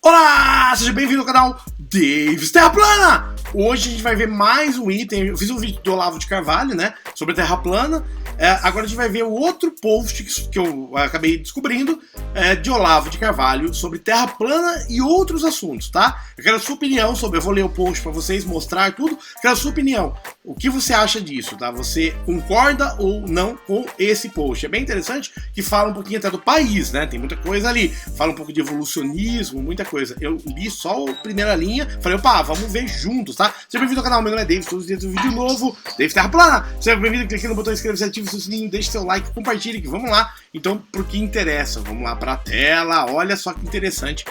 Olá, seja bem-vindo ao canal Davis Terra Plana! Hoje a gente vai ver mais um item. Eu fiz um vídeo do Olavo de Carvalho, né, sobre Terra Plana. Agora a gente vai ver o outro post que eu acabei descobrindo de Olavo de Carvalho sobre Terra Plana e outros assuntos, tá? Eu quero a sua opinião sobre... Eu vou ler o post para vocês, mostrar tudo. Eu quero a sua opinião. O que você acha disso, tá? Você concorda ou não com esse post? É bem interessante que fala um pouquinho até do país, né? Tem muita coisa ali. Fala um pouco de evolucionismo, muita coisa. Eu li só a primeira linha, falei, opa, vamos ver juntos, tá? Seja bem-vindo ao canal, meu nome é Davis, todos os dias tem um vídeo novo, Davis Terra Plana. Seja bem-vindo, clique no botão inscrever-se, ative o seu sininho, deixe seu like, compartilhe, que vamos lá. Então, pro que interessa, vamos lá pra tela, olha só que interessante.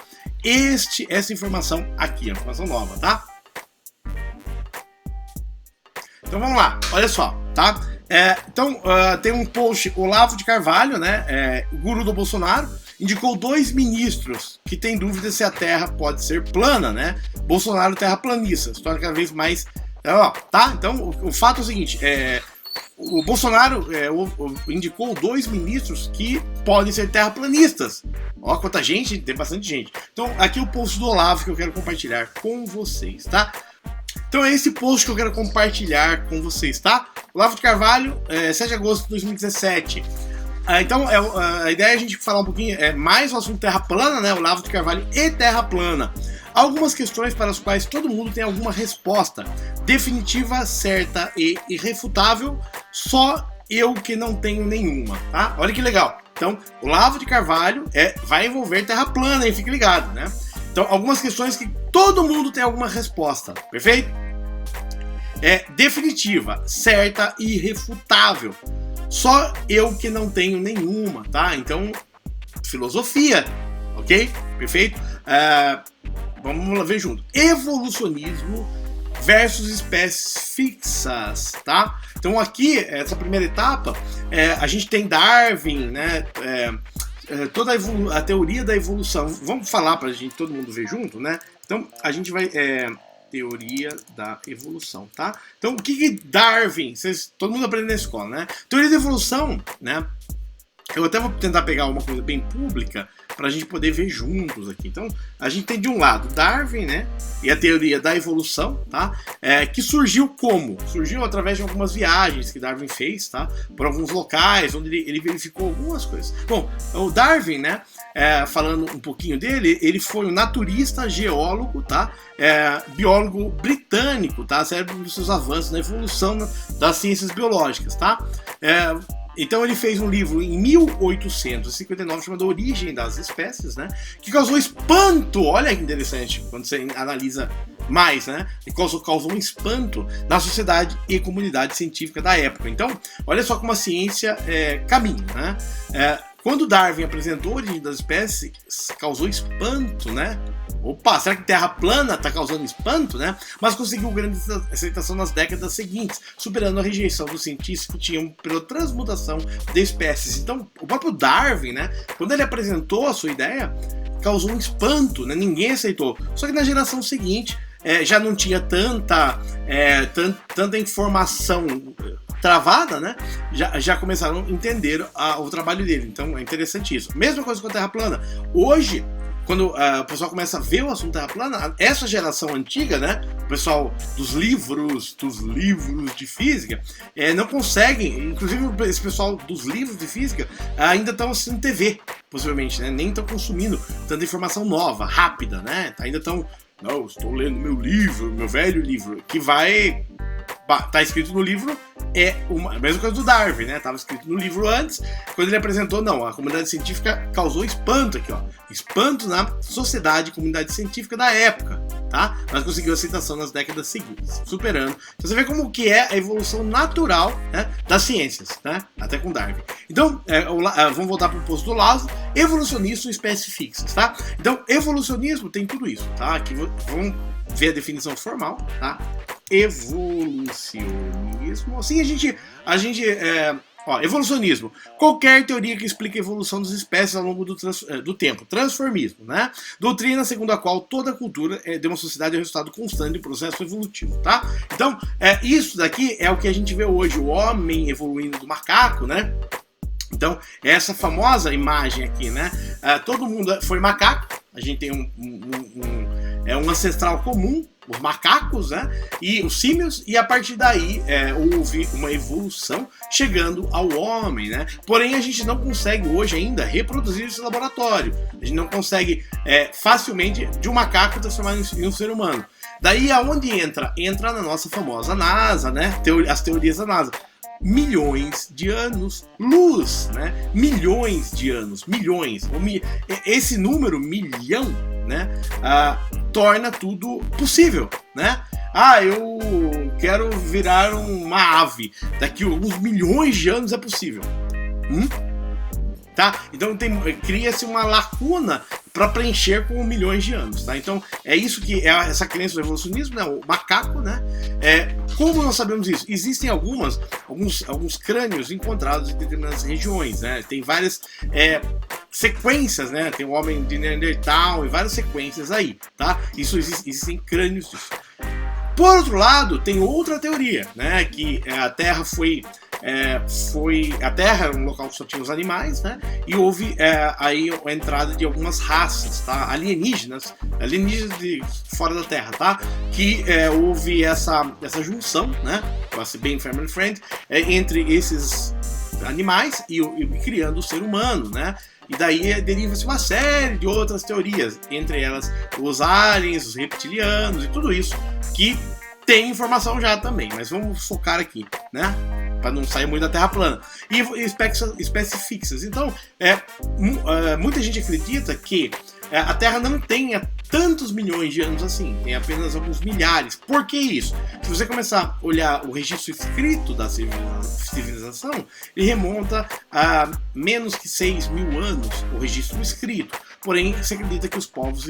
Essa informação aqui, é uma informação nova, tá? Então vamos lá, olha só, tá? Tem um post, Olavo de Carvalho, né, guru do Bolsonaro, indicou 2 ministros que têm dúvida se a Terra pode ser plana, né? Bolsonaro terraplanista, se torna cada vez mais... tá? Então, o fato é o seguinte, o Bolsonaro indicou 2 ministros que podem ser terraplanistas. Ó, quanta gente, tem bastante gente. Então, aqui é o post do Olavo que eu quero compartilhar com vocês, tá? Então é esse post que eu quero compartilhar com vocês, tá? Olavo de Carvalho, 7 de agosto de 2017. Então, a ideia é a gente falar um pouquinho mais o assunto Terra Plana, né? Olavo de Carvalho e Terra Plana. Algumas questões para as quais todo mundo tem alguma resposta definitiva, certa e irrefutável, só eu que não tenho nenhuma, tá? Olha que legal. Então, Olavo de Carvalho vai envolver Terra Plana, hein? Fique ligado, né? Então, algumas questões que todo mundo tem alguma resposta, perfeito? Definitiva, certa e irrefutável. Só eu que não tenho nenhuma, tá? Então, filosofia, ok? Perfeito? Vamos lá ver junto. Evolucionismo versus espécies fixas, tá? Então aqui, essa primeira etapa, a gente tem Darwin, né? Toda a teoria da evolução. Vamos falar pra gente, todo mundo ver junto, né? Então a gente vai... teoria da evolução, tá? Então, o que Darwin... todo mundo aprende na escola, né? Teoria da evolução, né? Eu até vou tentar pegar uma coisa bem pública para a gente poder ver juntos aqui. Então, a gente tem de um lado Darwin, né? E a teoria da evolução, tá? Que surgiu como? Surgiu através de algumas viagens que Darwin fez, tá? Por alguns locais, onde ele verificou algumas coisas. Bom, o Darwin, né? Falando um pouquinho dele, ele foi um naturista, geólogo, tá? Biólogo britânico, tá? Serve dos seus avanços na evolução das ciências biológicas, tá? Então ele fez um livro em 1859 chamado Origem das Espécies, né? Que causou espanto, olha que interessante, quando você analisa mais, né? E causou um espanto na sociedade e comunidade científica da época. Então, olha só como a ciência caminha, né? Quando Darwin apresentou a Origem das Espécies, causou espanto, né? Opa, será que Terra Plana está causando espanto, né? Mas conseguiu grande aceitação nas décadas seguintes, superando a rejeição dos cientistas que tinham pela transmutação de espécies. Então, o próprio Darwin, né? Quando ele apresentou a sua ideia, causou um espanto, né? Ninguém aceitou. Só que na geração seguinte, já não tinha tanta informação travada, né? Já começaram a entender o trabalho dele. Então, é interessante isso. Mesma coisa com a Terra Plana. Hoje, quando o pessoal começa a ver o assunto Terra Plana, essa geração antiga, né, o pessoal dos livros de física, não conseguem, inclusive esse pessoal dos livros de física ainda estão assistindo TV, possivelmente, né, nem estão consumindo tanta informação nova, rápida, né, ainda estão, não, estou lendo meu livro, meu velho livro, que vai... Tá escrito no livro, a mesma coisa do Darwin, né? Tava escrito no livro antes, quando ele apresentou, não, a comunidade científica causou espanto aqui, ó. Espanto na sociedade e comunidade científica da época, tá? Mas conseguiu aceitação nas décadas seguintes, superando. Então você vê como que é a evolução natural, né, das ciências, né? Até com Darwin. Então, vamos voltar para o posto do Olavo. Evolucionismo e espécies fixas, tá? Então, evolucionismo tem tudo isso, tá? Aqui vamos ver a definição formal, tá? Evolucionismo. Assim evolucionismo. Qualquer teoria que explique a evolução das espécies ao longo do tempo. Transformismo, né? Doutrina segundo a qual toda cultura de uma sociedade é um resultado constante do processo evolutivo, tá? Então, isso daqui é o que a gente vê hoje, o homem evoluindo do macaco, né? Então, essa famosa imagem aqui, né? Todo mundo foi macaco, a gente tem um ancestral comum, os macacos, né, e os símios, e a partir daí houve uma evolução chegando ao homem, né? Porém, a gente não consegue hoje ainda reproduzir esse laboratório. A gente não consegue facilmente de um macaco transformar em um ser humano. Daí aonde entra? Entra na nossa famosa NASA, né? As teorias da NASA. Milhões de anos-luz, né? Milhões de anos, milhões. Esse número, milhão, né? Torna tudo possível, né? Eu quero virar uma ave. Daqui a alguns milhões de anos é possível. Tá? Então cria-se uma lacuna para preencher com milhões de anos, tá? Então é isso que é essa crença do evolucionismo, né? O macaco, né? Como nós sabemos isso? Existem alguns crânios encontrados em determinadas regiões, né? Tem várias sequências, né? Tem o homem de Neandertal e várias sequências aí, tá? Existem crânios disso. Por outro lado, tem outra teoria, né? Que a Terra a Terra era um local que só tinha os animais, né? E houve aí a entrada de algumas raças, tá? Alienígenas de fora da Terra, tá? Que houve essa junção, né? Para ser bem family friend, entre esses animais e criando o ser humano, né? E daí deriva-se uma série de outras teorias, entre elas os aliens, os reptilianos e tudo isso, que tem informação já também, mas vamos focar aqui, né? Para não sair muito da Terra plana. E espécies fixas. Então, muita gente acredita que a Terra não tenha tantos milhões de anos assim, tem apenas alguns milhares. Por que isso? Se você começar a olhar o registro escrito da civilização, ele remonta a menos que 6.000 anos, o registro escrito. Porém, se acredita que os povos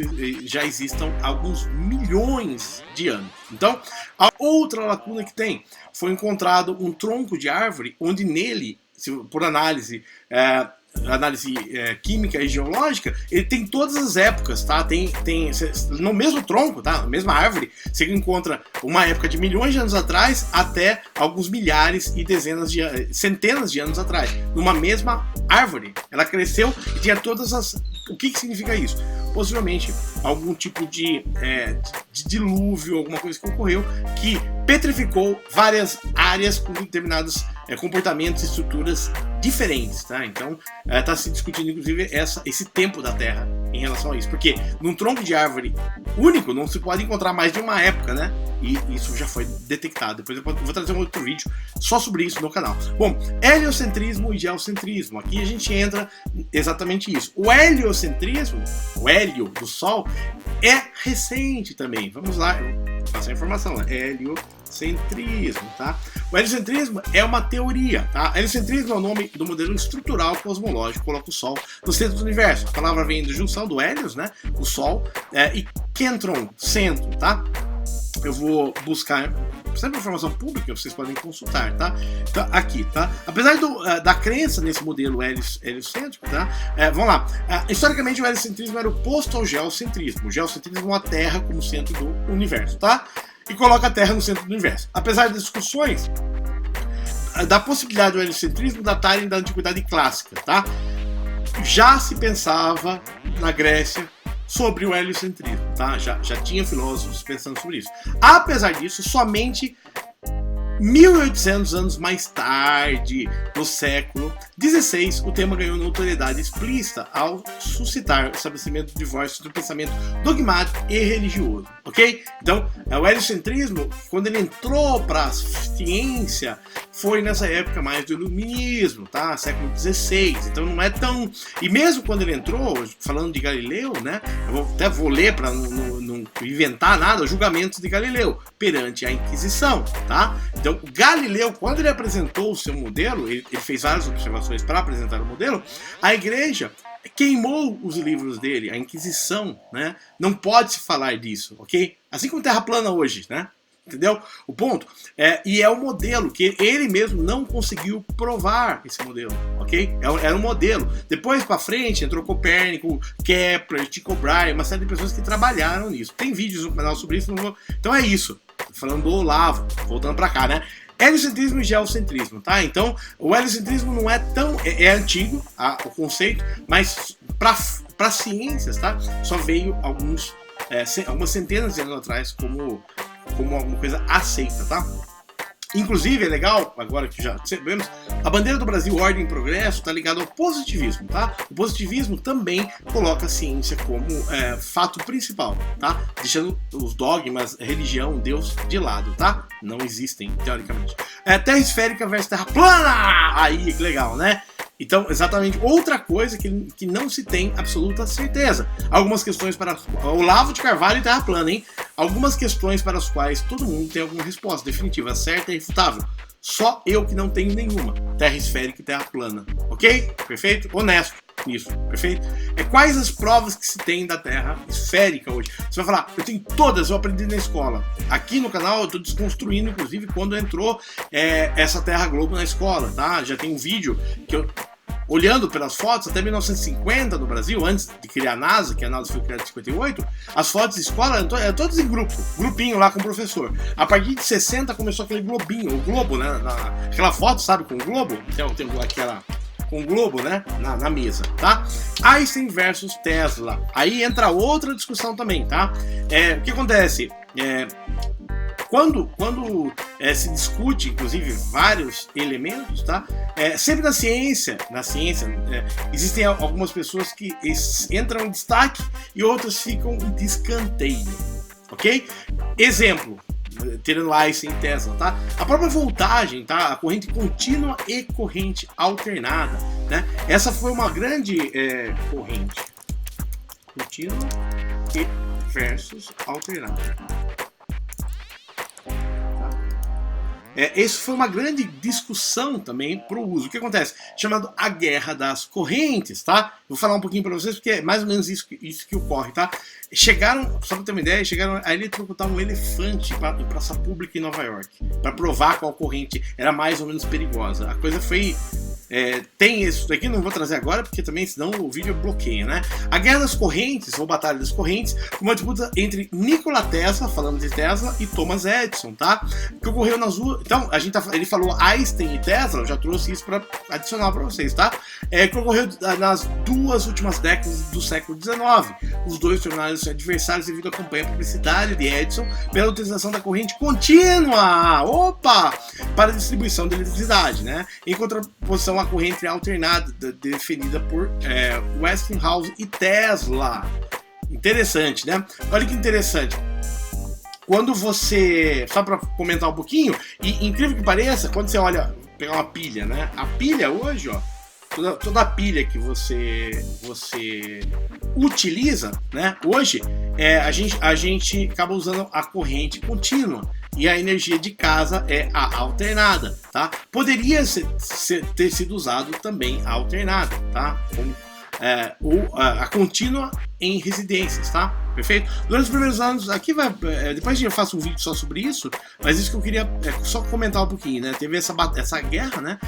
já existam há alguns milhões de anos. Então, a outra lacuna que tem, foi encontrado um tronco de árvore, onde nele, por análise química e geológica, ele tem todas as épocas, tá? Tem no mesmo tronco, tá? Na mesma árvore, você encontra uma época de milhões de anos atrás até alguns milhares e centenas de anos atrás, numa mesma árvore. Ela cresceu e tinha todas as... O que significa isso? Possivelmente algum tipo de dilúvio, alguma coisa que ocorreu que petrificou várias áreas com determinados comportamentos e estruturas diferentes, tá? Então está se discutindo inclusive esse tempo da Terra em relação a isso, porque num tronco de árvore único não se pode encontrar mais de uma época, né? E isso já foi detectado. Depois eu vou trazer um outro vídeo só sobre isso no canal. Bom, heliocentrismo e geocentrismo. Aqui a gente entra exatamente isso. O heliocentrismo, o hélio do Sol, é recente também. Vamos lá, eu vou passar a informação. Heliocentrismo, tá? O heliocentrismo é uma teoria, tá? Heliocentrismo é o nome do modelo estrutural cosmológico, coloca o Sol no centro do universo. A palavra vem da junção do hélios, né? O Sol, e kentron, centro, tá? Eu vou buscar sempre informação pública, vocês podem consultar, tá? Então, aqui, tá? Apesar da crença nesse modelo heliocêntrico, tá? Vamos lá. Historicamente, o heliocentrismo era oposto ao geocentrismo. O geocentrismo é uma Terra como centro do universo, tá? E coloca a Terra no centro do universo. Apesar das discussões da possibilidade do heliocentrismo datarem da Antiguidade Clássica, tá? Já se pensava na Grécia sobre o heliocentrismo, tá? Já tinha filósofos pensando sobre isso. Apesar disso, somente 1800 anos mais tarde, no século XVI, o tema ganhou notoriedade explícita ao suscitar o estabelecimento de vozes do pensamento dogmático e religioso, ok? Então, o heliocentrismo, quando ele entrou para a ciência, foi nessa época mais do iluminismo, tá? Século XVI, então não é tão... E mesmo quando ele entrou, falando de Galileu, né? Eu até vou ler para não inventar nada, os julgamentos de Galileu perante a Inquisição, tá? Então, Galileu, quando ele apresentou o seu modelo, ele fez várias observações para apresentar o modelo, a igreja queimou os livros dele, a Inquisição, né? Não pode se falar disso, ok? Assim como Terra plana hoje, né? Entendeu? O ponto e é o modelo que ele mesmo não conseguiu provar esse modelo, ok? Era um modelo. Depois para frente entrou Copérnico, Kepler, Tycho Brahe, uma série de pessoas que trabalharam nisso. Tem vídeos no canal sobre isso. Então é isso. Falando do Olavo, voltando para cá, né? Heliocentrismo e geocentrismo, tá? Então, o heliocentrismo não é tão... É antigo, o conceito, mas para para ciências, tá? Só veio algumas centenas de anos atrás como alguma coisa aceita, tá? Inclusive, é legal, agora que já sabemos, a bandeira do Brasil, Ordem e Progresso, está ligada ao positivismo, tá? O positivismo também coloca a ciência como fato principal, tá? Deixando os dogmas, religião, Deus de lado, tá? Não existem, teoricamente. Terra esférica versus terra plana! Aí, que legal, né? Então, exatamente outra coisa que não se tem absoluta certeza. Algumas questões para Olavo de Carvalho e terra plana, hein? Algumas questões para as quais todo mundo tem alguma resposta definitiva, certa e irrefutável. Só eu que não tenho nenhuma. Terra esférica e terra plana. Ok? Perfeito? Honesto nisso. Perfeito? Quais as provas que se tem da Terra esférica hoje? Você vai falar, eu tenho todas, eu aprendi na escola. Aqui no canal eu estou desconstruindo, inclusive, quando entrou essa Terra Globo na escola, tá? Já tem um vídeo que eu... Olhando pelas fotos, até 1950 no Brasil, antes de criar a NASA, que a NASA foi criada em 58, as fotos de escola eram todas em grupinho lá com o professor. A partir de 60 começou aquele globinho, o globo, né? Aquela foto, sabe, com o globo? Tem aquela com o globo, né? Na mesa, tá? Einstein versus Tesla. Aí entra outra discussão também, tá? O que acontece? Quando se discute, inclusive, vários elementos, tá? Sempre na ciência existem algumas pessoas que entram em destaque e outras ficam de escanteio, ok? Exemplo, tirando Einstein e Tesla, tá? A própria voltagem, tá? A corrente contínua e corrente alternada, né? Essa foi uma grande corrente contínua e versus alternada. Isso foi uma grande discussão também para o uso. O que acontece? Chamado a Guerra das Correntes, tá? Vou falar um pouquinho para vocês, porque é mais ou menos isso que ocorre, tá? Só para ter uma ideia, chegaram a eletrocutar um elefante em praça pública em Nova York, para provar qual corrente era mais ou menos perigosa. A coisa foi... tem isso daqui, não vou trazer agora, porque também senão o vídeo bloqueia, né? A Guerra das Correntes, ou Batalha das Correntes, uma disputa entre Nikola Tesla, falando de Tesla, e Thomas Edison, tá? Que ocorreu nas duas... Então, ele falou Einstein e Tesla, eu já trouxe isso para adicionar para vocês, tá? Que ocorreu nas duas últimas décadas do século XIX. Os dois tornaram-se adversários devido à campanha publicitária de Edison pela utilização da corrente contínua, para a distribuição de eletricidade, né? Em contraposição à corrente alternada definida por Westinghouse e Tesla. Interessante, né? Olha que interessante. Quando você... Só para comentar um pouquinho, e incrível que pareça, quando você olha, pegar uma pilha, né? A pilha hoje, ó, toda a pilha que você utiliza, né? Hoje, a gente acaba usando a corrente contínua e a energia de casa é a alternada, tá? Poderia ter sido usado também a alternada, tá? Como a contínua em residências, tá? Perfeito? Durante os primeiros anos, aqui depois eu faço um vídeo só sobre isso, mas isso que eu queria só comentar um pouquinho, né? Teve essa guerra, né?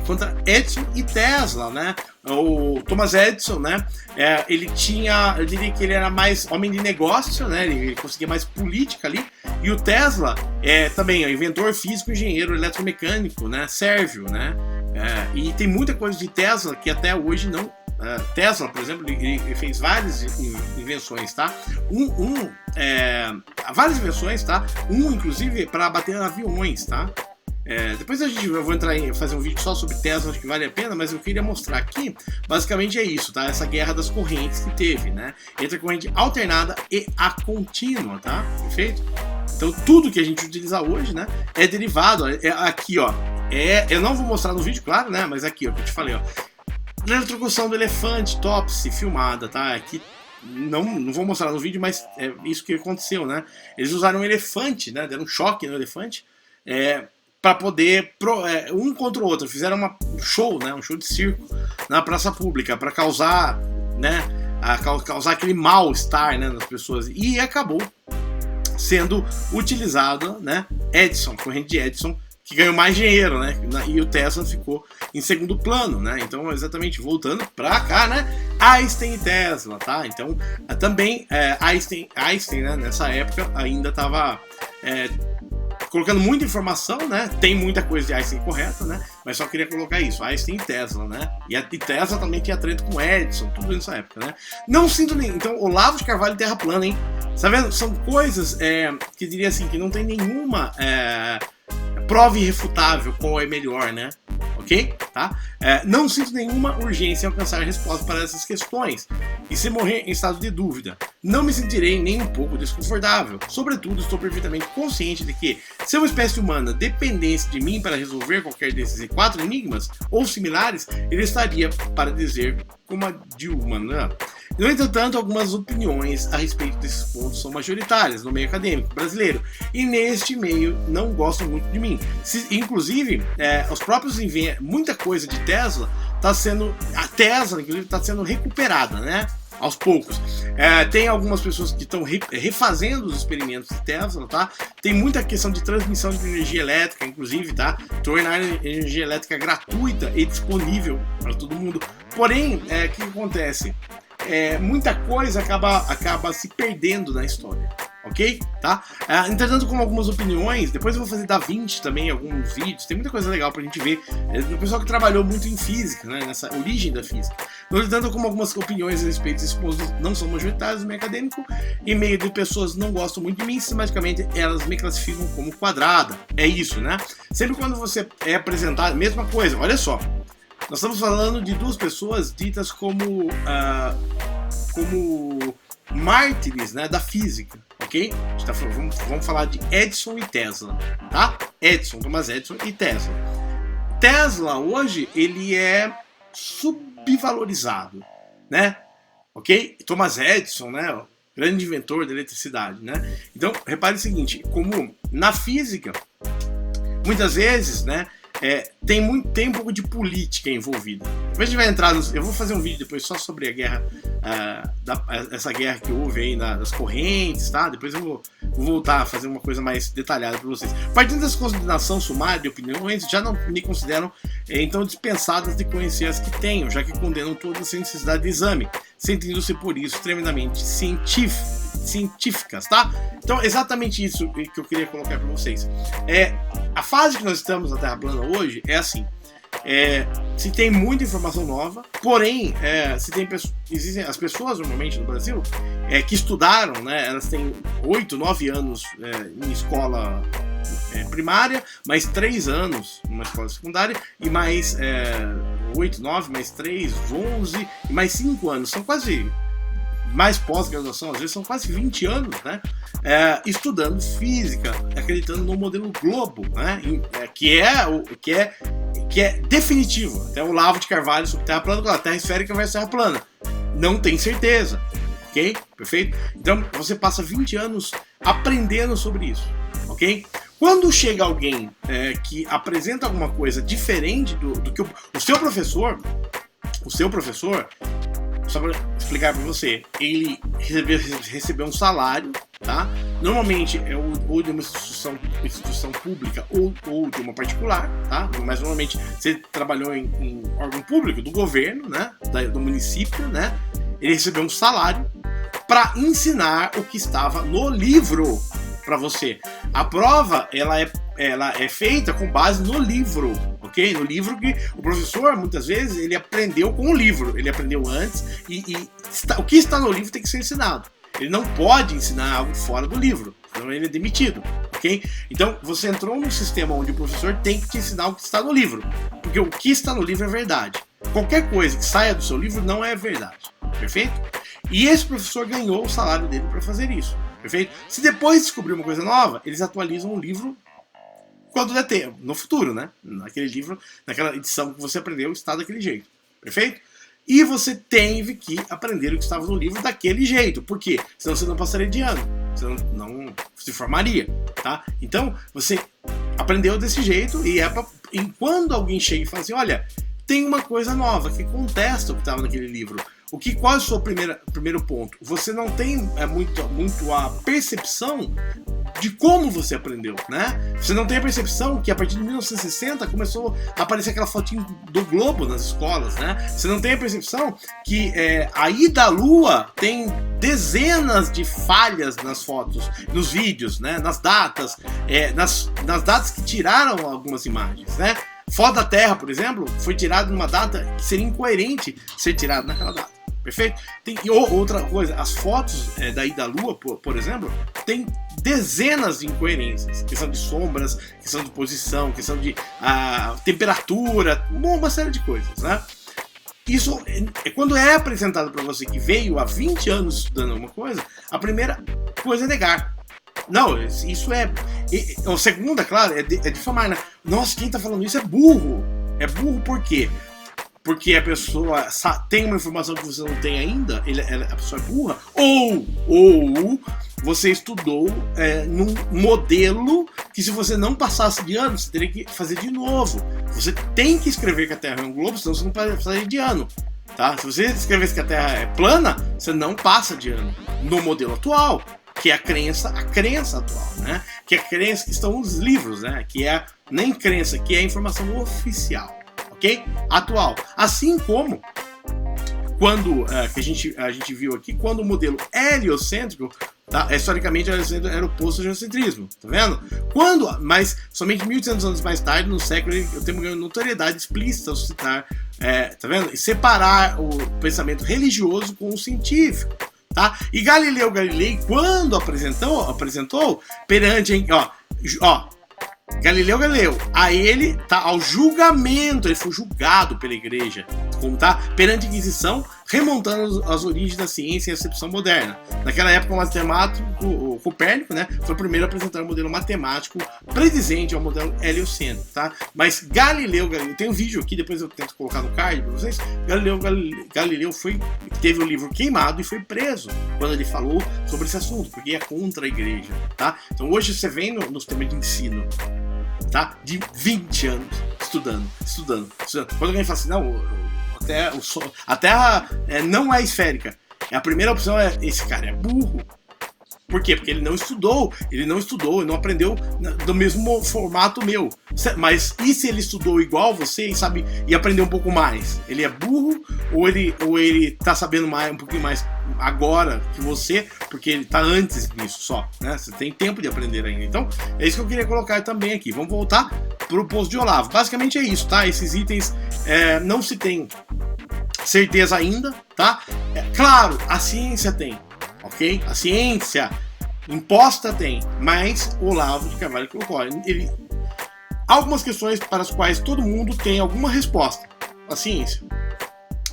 Contra Edison e Tesla, né? O Thomas Edison, né? Eu diria que ele era mais homem de negócio, né? Ele conseguia mais política ali. E o Tesla também é inventor físico, engenheiro eletromecânico, né? Sérvio, né? E tem muita coisa de Tesla que até hoje não... Tesla, por exemplo, ele fez várias invenções, tá? Várias invenções, tá? Inclusive, para bater em aviões, tá? Depois eu vou entrar em fazer um vídeo só sobre Tesla, acho que vale a pena, mas eu queria mostrar aqui, basicamente é isso, tá? Essa guerra das correntes que teve, né? Entre a corrente alternada e a contínua, tá? Perfeito? Então, tudo que a gente utiliza hoje, né? É derivado, aqui, ó. Eu não vou mostrar no vídeo, claro, né? Mas aqui, ó, que eu te falei, ó. Eletrocução do elefante, Topsy, filmada, tá? Aqui não vou mostrar no vídeo, mas é isso que aconteceu, né? Eles usaram um elefante, né? Deram um choque no elefante para poder um contra o outro. Fizeram um show, né? Um show de circo na praça pública para causar, né? Causar aquele mal-estar, né? Nas pessoas, e acabou sendo utilizado, né? Corrente de Edison, que ganhou mais dinheiro, né? E o Tesla ficou em segundo plano, né? Então, exatamente, voltando pra cá, né? Einstein e Tesla, tá? Então, também Einstein, né? Nessa época ainda estava colocando muita informação, né? Tem muita coisa de Einstein correta, né? Mas só queria colocar isso, Einstein e Tesla, né? E Tesla também tinha treta com Edison, tudo nessa época, né? Não sinto nem... Então, Olavo de Carvalho e Terra plana, hein? Tá vendo? São coisas que diria assim, que não tem nenhuma prova irrefutável qual é melhor, né? Ok? Tá? Não sinto nenhuma urgência em alcançar a resposta para essas questões. E se morrer em estado de dúvida, não me sentirei nem um pouco desconfortável. Sobretudo, estou perfeitamente consciente de que, se uma espécie humana dependesse de mim para resolver qualquer desses 4 enigmas, ou similares, ele estaria, para dizer como a Dilma, né? No entretanto, algumas opiniões a respeito desses pontos são majoritárias no meio acadêmico brasileiro, e neste meio não gostam muito de mim. Inclusive, os próprios muita coisa de Tesla está sendo... A Tesla, inclusive, está sendo recuperada, né? Aos poucos. Tem algumas pessoas que estão refazendo os experimentos de Tesla, tá? Tem muita questão de transmissão de energia elétrica, inclusive, tá? Tornar a energia elétrica gratuita e disponível para todo mundo. Porém, o que acontece? Muita coisa acaba se perdendo na história, ok? Tá? Entretanto, com algumas opiniões, depois eu vou fazer Da Vinci também, alguns vídeos, tem muita coisa legal pra gente ver, do pessoal que trabalhou muito em física, né, nessa origem da física. No entanto, como algumas opiniões a respeito desses pontos não são majoritárias no meio acadêmico, e meio de pessoas não gostam muito de mim, sistematicamente elas me classificam como quadrada. É isso, né? Sempre quando você é apresentado, mesma coisa, olha só. Nós estamos falando de 2 pessoas ditas como mártires, né, da física, ok? Vamos falar de Edison e Tesla, tá? Thomas Edison e Tesla. Tesla hoje ele é subvalorizado, né? Ok? Thomas Edison, né, o grande inventor da eletricidade, né? Então repare o seguinte, como na física muitas vezes, né, tem um pouco de política envolvida. Depois a gente vai entrar eu vou fazer um vídeo depois só sobre a guerra, essa guerra que houve aí das correntes, tá? Depois eu vou voltar a fazer uma coisa mais detalhada para vocês. Partindo dessa consideração sumária de opiniões, já não me consideram então dispensadas de conhecer as que tenho, já que condenam toda essa necessidade de exame, sentindo-se por isso tremendamente científicas, tá? Então, exatamente isso que eu queria colocar para vocês. A fase que nós estamos na Terra plana hoje é assim. Se tem muita informação nova, porém, existem as pessoas normalmente no Brasil que estudaram, né? Elas têm 8, 9 anos em escola primária, mais 3 anos numa escola secundária, e mais 8, 9, mais 3, 11, e mais 5 anos. São quase... mais pós-graduação, às vezes são quase 20 anos, né? Estudando física, acreditando no modelo Globo, né? Que é definitivo. Até o Olavo de Carvalho sobre Terra plana, a Terra esférica versus Terra plana. Não tem certeza, ok? Perfeito? Então você passa 20 anos aprendendo sobre isso, ok? Quando chega alguém que apresenta alguma coisa diferente do que o seu professor, só para explicar para você, ele recebeu um salário, tá? Normalmente é ou de uma instituição pública ou de uma particular, tá? Mas normalmente você trabalhou em órgão público do governo, né? Do município, né? Ele recebeu um salário para ensinar o que estava no livro para você. A prova ela é feita com base no livro, ok? No livro que o professor, muitas vezes, ele aprendeu com o livro. Ele aprendeu antes o que está no livro tem que ser ensinado. Ele não pode ensinar algo fora do livro, senão ele é demitido, ok? Então, você entrou num sistema onde o professor tem que te ensinar o que está no livro, porque o que está no livro é verdade. Qualquer coisa que saia do seu livro não é verdade, perfeito? E esse professor ganhou o salário dele para fazer isso, perfeito? Se depois descobrir uma coisa nova, eles atualizam o livro quando der tempo, no futuro, né? Naquele livro, naquela edição que você aprendeu, está daquele jeito, perfeito? E você teve que aprender o que estava no livro daquele jeito. Por quê? Senão você não passaria de ano. Você não se formaria, tá? Então, você aprendeu desse jeito e quando alguém chega e fala assim, olha, tem uma coisa nova que contesta o que estava naquele livro. Qual é o seu primeiro ponto? Você não tem muito a percepção de como você aprendeu, né? Você não tem a percepção que a partir de 1960 começou a aparecer aquela fotinho do globo nas escolas, né? Você não tem a percepção que a ida à Lua tem dezenas de falhas nas fotos, nos vídeos, né? Nas datas, nas datas que tiraram algumas imagens, né? Foto da Terra, por exemplo, foi tirada numa data que seria incoerente ser tirada naquela data. Perfeito? E outra coisa, as fotos da ida à Lua, por exemplo, tem dezenas de incoerências. Questão de sombras, questão de posição, questão de temperatura, uma série de coisas, né? Isso, quando é apresentado para você que veio há 20 anos estudando alguma coisa, a primeira coisa é negar. Não, isso a segunda, claro, é difamar, né? Nossa, quem tá falando isso é burro. É burro por quê? Porque a pessoa tem uma informação que você não tem ainda, a pessoa é burra, ou você estudou num modelo que, se você não passasse de ano, você teria que fazer de novo. Você tem que escrever que a Terra é um globo, senão você não passaria de ano. Tá? Se você escrevesse que a Terra é plana, você não passa de ano no modelo atual, que é a crença atual, né? Que é a crença que estão nos livros, né? Que é nem crença, que é a informação oficial. Ok? Atual. Assim como quando que a gente viu aqui, quando o modelo heliocêntrico, tá? Historicamente, o heliocêntrico era oposto ao geocentrismo, tá vendo? Mas somente 1800 anos mais tarde, no século, eu tenho uma notoriedade explícita ao citar, tá vendo? E separar o pensamento religioso com o científico, tá? E Galileu Galilei, quando apresentou perante, Galileu Galileu, a ele tá ao julgamento, ele foi julgado pela igreja, como tá perante a Inquisição, remontando as origens da ciência e a acepção moderna. Naquela época, o matemático, o Copérnico, né, foi o primeiro a apresentar um modelo matemático predizente ao modelo heliocêntrico, tá? Mas Galileu, tem um vídeo aqui, depois eu tento colocar no card para vocês. Galileu teve o livro queimado e foi preso quando ele falou sobre esse assunto, porque é contra a igreja, tá? Então hoje você vem no sistema de ensino, tá? De 20 anos estudando. Quando alguém fala assim, não, a Terra não é esférica, a primeira opção esse cara é burro. Por quê? Porque ele não estudou, ele não aprendeu do mesmo formato meu. Mas e se ele estudou igual você e aprendeu um pouco mais? Ele é burro ou ele tá sabendo um pouquinho mais agora que você, porque ele tá antes disso só, né? Você tem tempo de aprender ainda. Então, é isso que eu queria colocar também aqui. Vamos voltar pro poço de Olavo. Basicamente é isso, tá? Esses itens não se tem certeza ainda, tá? Claro, a ciência tem. Ok? A ciência imposta tem, mas Olavo de Carvalho colocou. Algumas questões para as quais todo mundo tem alguma resposta. A ciência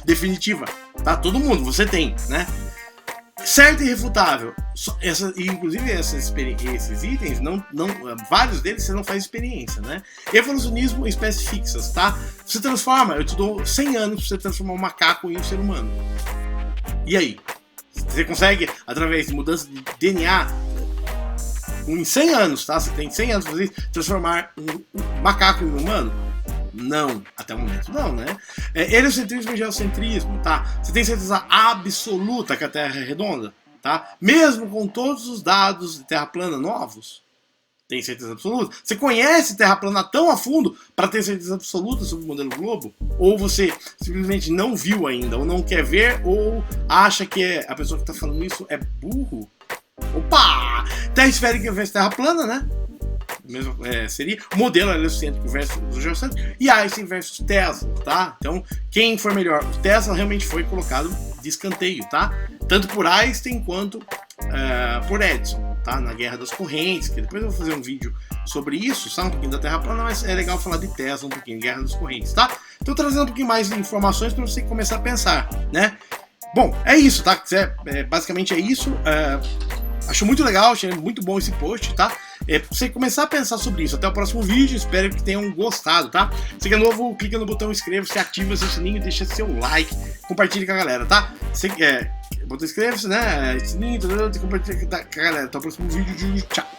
definitiva, tá? Todo mundo, você tem, né? Certo e irrefutável. Inclusive esses itens, vários deles você não faz experiência, né? Evolucionismo e espécies fixas, tá? Você transforma, eu te dou 100 anos para você transformar um macaco em um ser humano. E aí? Você consegue, através de mudança de DNA, em 100 anos, tá? Você tem 100 anos para transformar um macaco em um humano? Não, até o momento não, né? Heliocentrismo e geocentrismo, tá? Você tem certeza absoluta que a Terra é redonda, tá? Mesmo com todos os dados de Terra plana novos? Tem certeza absoluta? Você conhece Terra plana tão a fundo para ter certeza absoluta sobre o modelo globo? Ou você simplesmente não viu ainda, ou não quer ver, ou acha que a pessoa que está falando isso é burro? Opa! Terra esférica versus Terra plana, né? Mesmo, seria o modelo heliocêntrico versus o geocêntrico e Einstein versus Tesla, tá? Então, quem for melhor? O Tesla realmente foi colocado de escanteio, tá? Tanto por Einstein quanto por Edison, tá? Na Guerra das Correntes, que depois eu vou fazer um vídeo sobre isso, sabe? Um pouquinho da Terra plana, mas é legal falar de Tesla um pouquinho, Guerra das Correntes, tá? Então, trazendo um pouquinho mais de informações para você começar a pensar, né? Bom, é isso, tá? Basicamente é isso. Acho muito legal, achei muito bom esse post, tá? Pra você começar a pensar sobre isso. Até o próximo vídeo, espero que tenham gostado, tá? Se é novo, clica no botão inscreva-se, ativa seu sininho, deixa seu like, compartilhe com a galera, tá? Botão inscreva-se, né? Sininho, compartilha com a galera. Até o próximo vídeo, tchau!